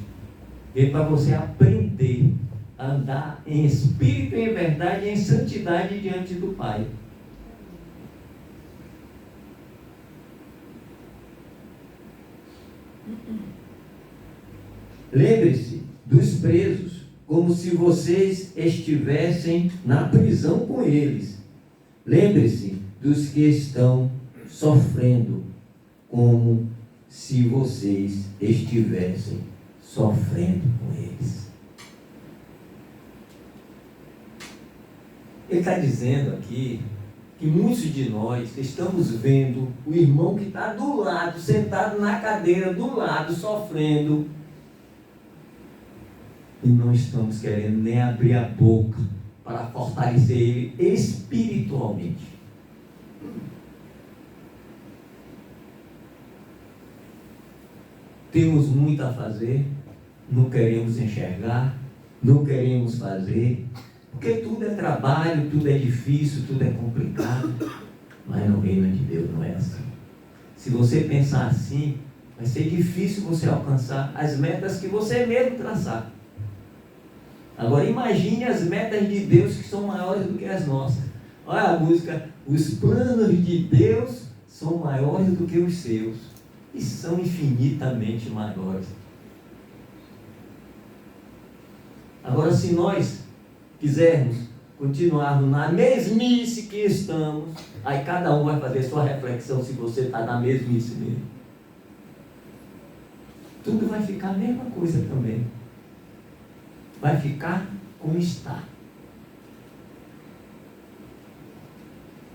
Speaker 3: E para você aprender a andar em espírito, em verdade e em santidade diante do Pai. Lembre-se dos presos, como se vocês estivessem na prisão com eles. Lembre-se dos que estão sofrendo, como se vocês estivessem sofrendo com eles. Ele está dizendo aqui que muitos de nós estamos vendo o irmão que está do lado, sentado na cadeira do lado, sofrendo, e não estamos querendo nem abrir a boca para fortalecer ele espiritualmente. Temos muito a fazer, não queremos enxergar, não queremos fazer, porque tudo é trabalho, tudo é difícil, tudo é complicado, mas no reino de Deus não é assim. Se você pensar assim, vai ser difícil você alcançar as metas que você mesmo traçar. Agora imagine as metas de Deus que são maiores do que as nossas. Olha a música, os planos de Deus são maiores do que os seus. E são infinitamente maiores. Agora, se nós quisermos continuarmos na mesmice que estamos, aí cada um vai fazer sua reflexão se você está na mesmice mesmo. Tudo vai ficar a mesma coisa também. Vai ficar como está.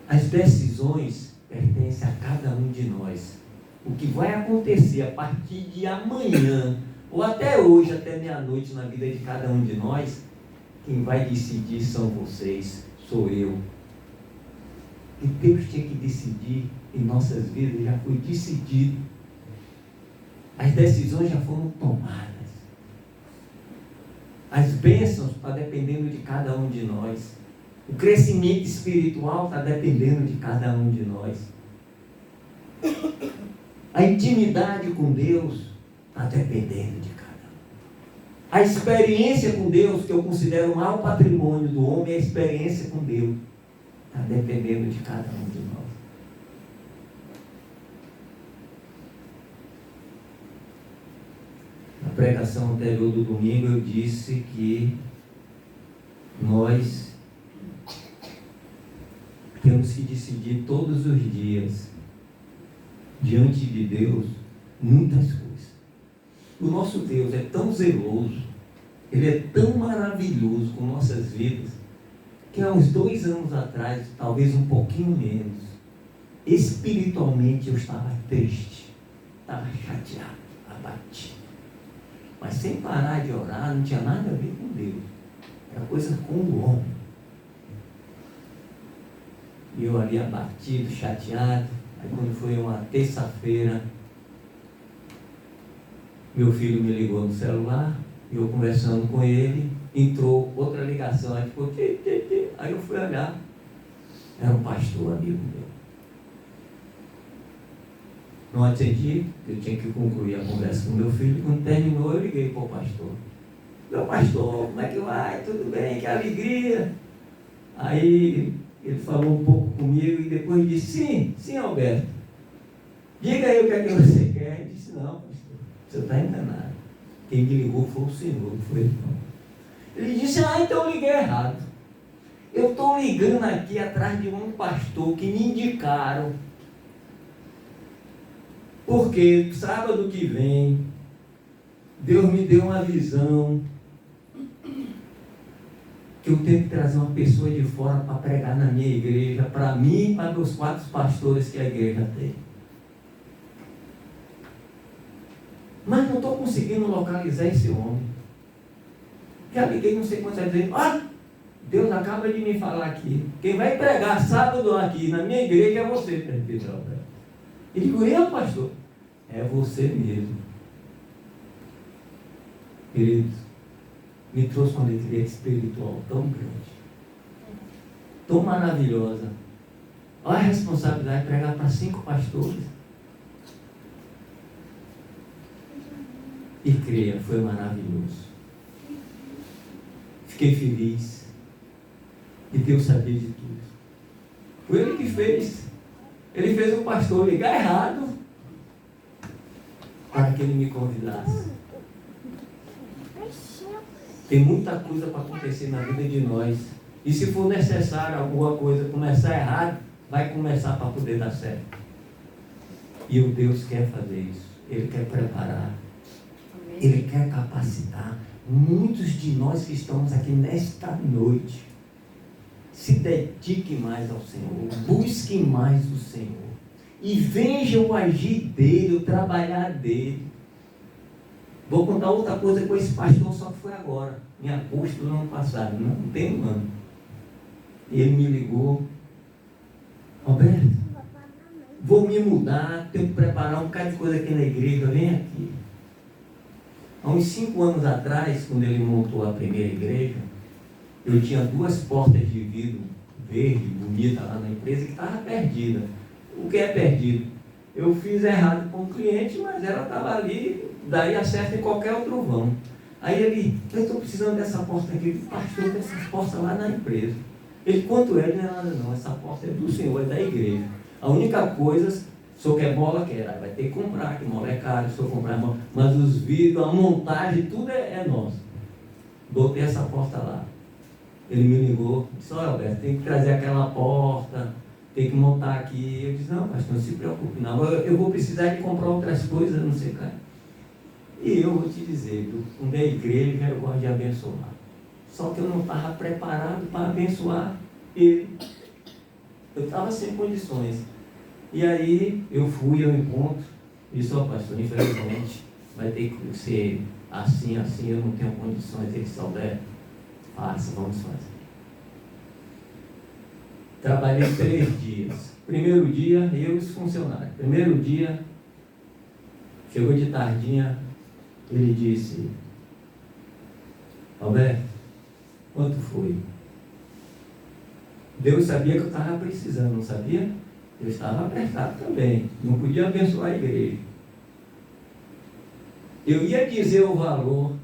Speaker 3: As decisões pertencem a cada um de nós. O que vai acontecer a partir de amanhã, ou até hoje, até meia-noite na vida de cada um de nós, quem vai decidir são vocês, sou eu. E Deus tinha que decidir em nossas vidas, já foi decidido. As decisões já foram tomadas. As bênçãos estão dependendo de cada um de nós. O crescimento espiritual está dependendo de cada um de nós. A intimidade com Deus está dependendo de cada um. A experiência com Deus, que eu considero o maior patrimônio do homem, é a experiência com Deus. Está dependendo de cada um de nós. Na pregação anterior do domingo eu disse que nós temos que decidir todos os dias, diante de Deus, muitas coisas. O nosso Deus é tão zeloso, Ele é tão maravilhoso com nossas vidas, que há uns 2 anos atrás, talvez um pouquinho menos, espiritualmente eu estava triste, estava chateado, abatido. Mas sem parar de orar, não tinha nada a ver com Deus. Era coisa com o homem. E eu ali abatido, chateado. Aí quando foi uma terça-feira, meu filho me ligou no celular, e eu conversando com ele, entrou outra ligação, aí ficou aí eu fui olhar, era um pastor amigo meu. Não atendi, eu tinha que concluir a conversa com meu filho. Quando terminou, eu liguei para o pastor. Meu pastor, como é que vai? Tudo bem? Que alegria. Aí ele falou um pouco comigo e depois disse, sim, Alberto. Diga aí o que é que você quer. Ele disse, não, pastor, você está enganado. Quem me ligou foi o Senhor, não foi ele não. Ele disse, então eu liguei errado. Eu estou ligando aqui atrás de um pastor que me indicaram. Porque sábado que vem, Deus me deu uma visão que eu tenho que trazer uma pessoa de fora para pregar na minha igreja, para mim e para os 4 pastores que a igreja tem. Mas não estou conseguindo localizar esse homem. Já liguei não sei quantas vezes. Deus acaba de me falar aqui. Quem vai pregar sábado aqui na minha igreja é você, presbítero Alberto. Ele digo, eu, pastor? É você mesmo. Queridos, me trouxe uma alegria espiritual tão grande, tão maravilhosa. Olha a responsabilidade de pregar para 5 pastores. E creia, foi maravilhoso. Fiquei feliz. E Deus sabia de tudo. Foi Ele que fez. Ele fez o pastor ligar errado para que ele me convidasse. Tem muita coisa para acontecer na vida de nós. E se for necessário alguma coisa começar errado, vai começar para poder dar certo. E o Deus quer fazer isso. Ele quer preparar. Ele quer capacitar. Muitos de nós que estamos aqui nesta noite, se dediquem mais ao Senhor. Busquem mais o Senhor. E vejam o agir dele, o trabalhar dele. Vou contar outra coisa com esse pastor, só que foi agora, em agosto do ano passado, não tem um ano. E ele me ligou, Alberto, vou me mudar, tenho que preparar um bocado de coisa aqui na igreja, vem aqui. Há uns 5 anos atrás, quando ele montou a primeira igreja, eu tinha 2 portas de vidro verde, bonita lá na empresa, que estava perdida. O que é perdido? Eu fiz errado com o cliente, mas ela estava ali, daí acerta em qualquer outro vão. Aí ele, eu estou precisando dessa porta aqui, pastor, dessas portas lá na empresa. Ele, quanto é? Não é nada não, essa porta é do Senhor, é da igreja. A única coisa, se eu quer mola, vai ter que comprar, que mola é caro, se eu comprar mola, mas os vidros, a montagem, tudo é nosso. Botei essa porta lá. Ele me ligou, disse, olha, Alberto, tem que trazer aquela porta, tem que montar aqui. Eu disse, não, pastor, não se preocupe, não, eu vou precisar de comprar outras coisas, não sei o que. E eu vou te dizer, viu, quando é igreja, eu gosto de abençoar. Só que eu não estava preparado para abençoar ele. Eu estava sem condições. E aí eu fui ao encontro e disse, ó pastor, infelizmente vai ter que ser assim, assim, eu não tenho condições. Ele disse, Alberto, faça, vamos fazer. Trabalhei 3 dias. Primeiro dia, eu e os funcionários. Primeiro dia, chegou de tardinha, ele disse, Alberto, quanto foi? Deus sabia que eu estava precisando, não sabia? Eu estava apertado também, não podia abençoar a igreja. Eu ia dizer o valor,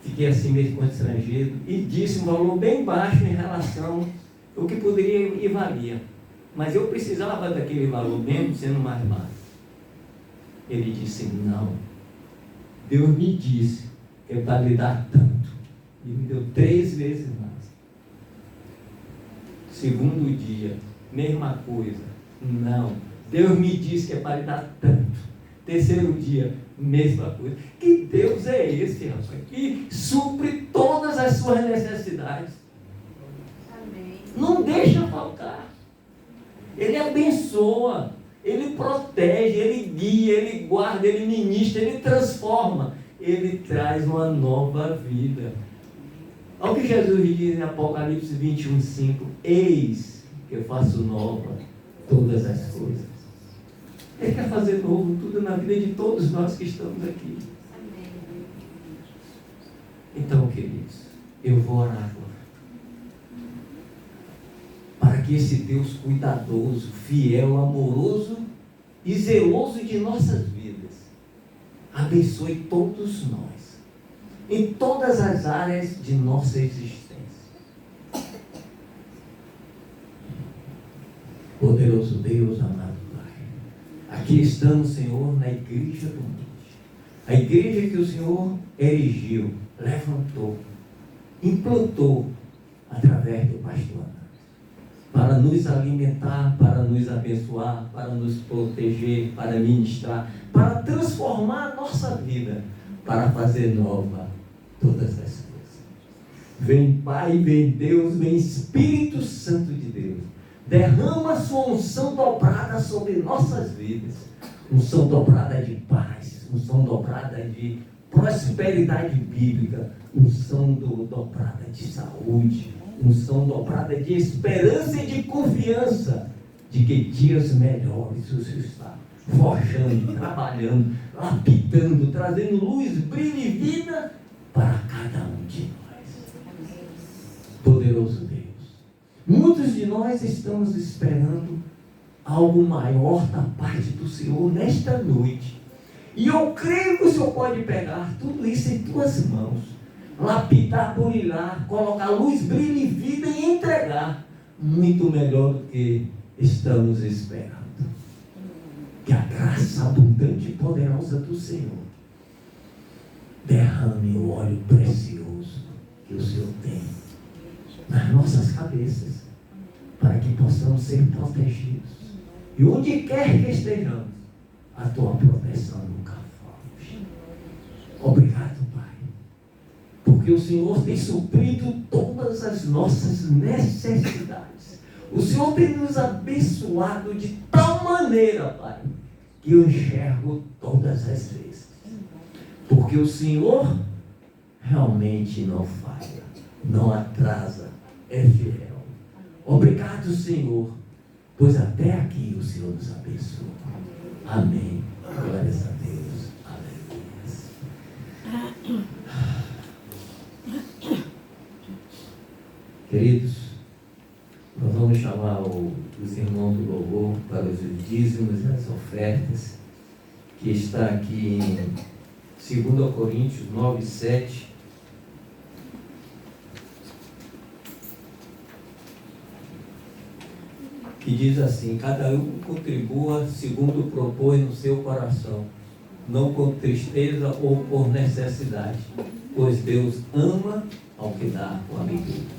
Speaker 3: fiquei assim meio constrangido, e disse um valor bem baixo em relação ao que poderia e valia. Mas eu precisava daquele valor mesmo sendo mais baixo. Ele disse, não, Deus me disse que é para lhe dar tanto. E me deu 3 vezes mais. Segundo dia, mesma coisa. Não, Deus me disse que é para lhe dar tanto. Terceiro dia, mesma coisa. Que Deus é esse, rapaz? Que supre todas as suas necessidades.
Speaker 2: Amém.
Speaker 3: Não deixa faltar. Ele abençoa, ele protege, ele guia, ele guarda, ele ministra, ele transforma. Ele traz uma nova vida. Olha o que Jesus diz em Apocalipse 21:5. Eis que eu faço nova todas as coisas. Ele quer fazer novo tudo na vida de todos nós que estamos aqui. Então, queridos, eu vou orar agora. Para que esse Deus cuidadoso, fiel, amoroso e zeloso de nossas vidas abençoe todos nós, em todas as áreas de nossa existência. Poderoso Deus, amado Pai, aqui estamos, Senhor, na igreja do monte. A igreja que o Senhor erigiu, levantou, implantou através do pastor Anácio, para nos alimentar, para nos abençoar, para nos proteger, para ministrar, para transformar a nossa vida, para fazer nova todas as coisas. Vem Pai, vem Deus, vem Espírito Santo de Deus. Derrama a sua unção dobrada sobre nossas vidas. Unção dobrada de paz, unção dobrada de prosperidade bíblica, unção dobrada de saúde, unção dobrada de esperança e de confiança de que dias melhores o Senhor está forjando, trabalhando, lapidando, trazendo luz, brilho e vida para cada um de nós. Poderoso Deus, muitos de nós estamos esperando algo maior da parte do Senhor nesta noite. E eu creio que o Senhor pode pegar tudo isso em tuas mãos, lapidar, burilar, colocar luz, brilho e vida e entregar muito melhor do que estamos esperando. Que a graça abundante e poderosa do Senhor derrame o óleo precioso que o Senhor tem nas nossas cabeças, para que possamos ser protegidos. E onde quer que estejamos, a tua proteção nunca foge. Obrigado, Pai, porque o Senhor tem suprido todas as nossas necessidades. O Senhor tem nos abençoado de tal maneira, Pai, que eu enxergo todas as vezes. Porque o Senhor realmente não falha, não atrasa, é fiel. Obrigado, Senhor, pois até aqui o Senhor nos abençoa. Amém. Glórias a Deus. Aleluia. Queridos, nós vamos chamar os irmãos do louvor para os dízimos e as ofertas, que está aqui em 2 Coríntios 9:7. Que diz assim: cada um contribua segundo propõe no seu coração, não com tristeza ou por necessidade, pois Deus ama ao que dar com alegria.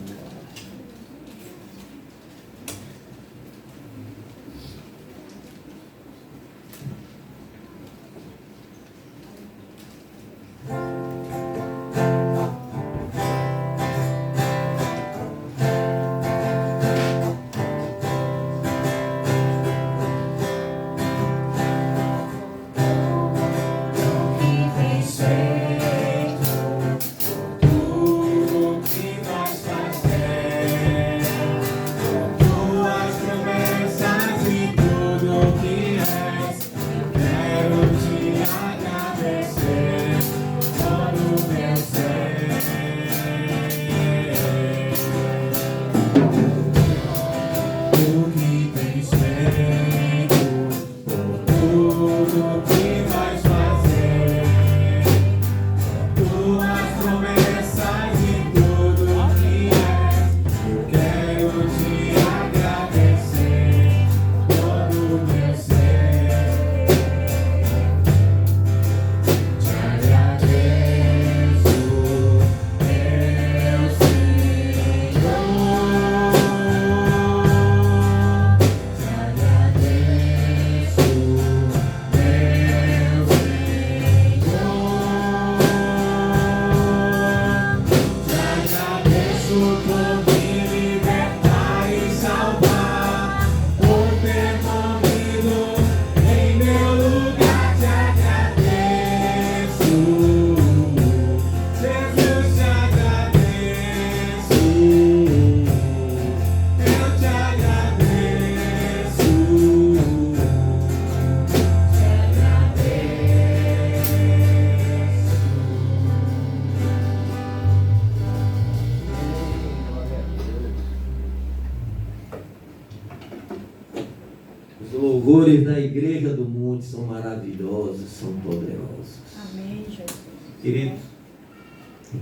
Speaker 3: Os louvores da Igreja do Monte são maravilhosos, são poderosos.
Speaker 2: Amém, Jesus.
Speaker 3: Queridos,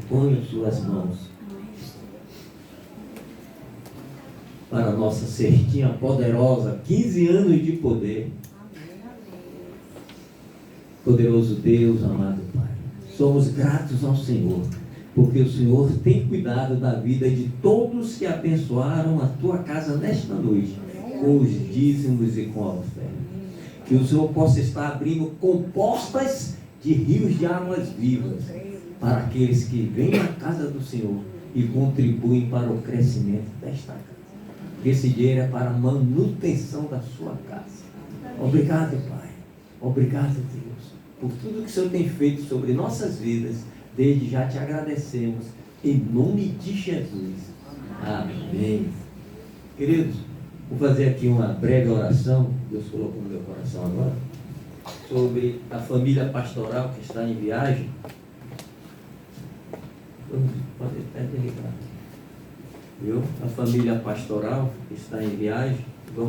Speaker 3: ponham suas mãos para a nossa cestinha poderosa, 15 anos de poder. Poderoso Deus, amado Pai, somos gratos ao Senhor, porque o Senhor tem cuidado da vida de todos que abençoaram a tua casa nesta noite, com os dízimos e com a oferta. Que o Senhor possa estar abrindo compostas de rios de águas vivas para aqueles que vêm à casa do Senhor e contribuem para o crescimento desta casa. Esse dinheiro é para a manutenção da sua casa. Obrigado, Pai. Obrigado, Deus, por tudo que o Senhor tem feito sobre nossas vidas. Desde já te agradecemos, em nome de Jesus. Amém. Queridos, vou fazer aqui uma breve oração, Deus colocou no meu coração agora, sobre a família pastoral que está em viagem. Pode até ligar. Viu? A família pastoral que está em viagem.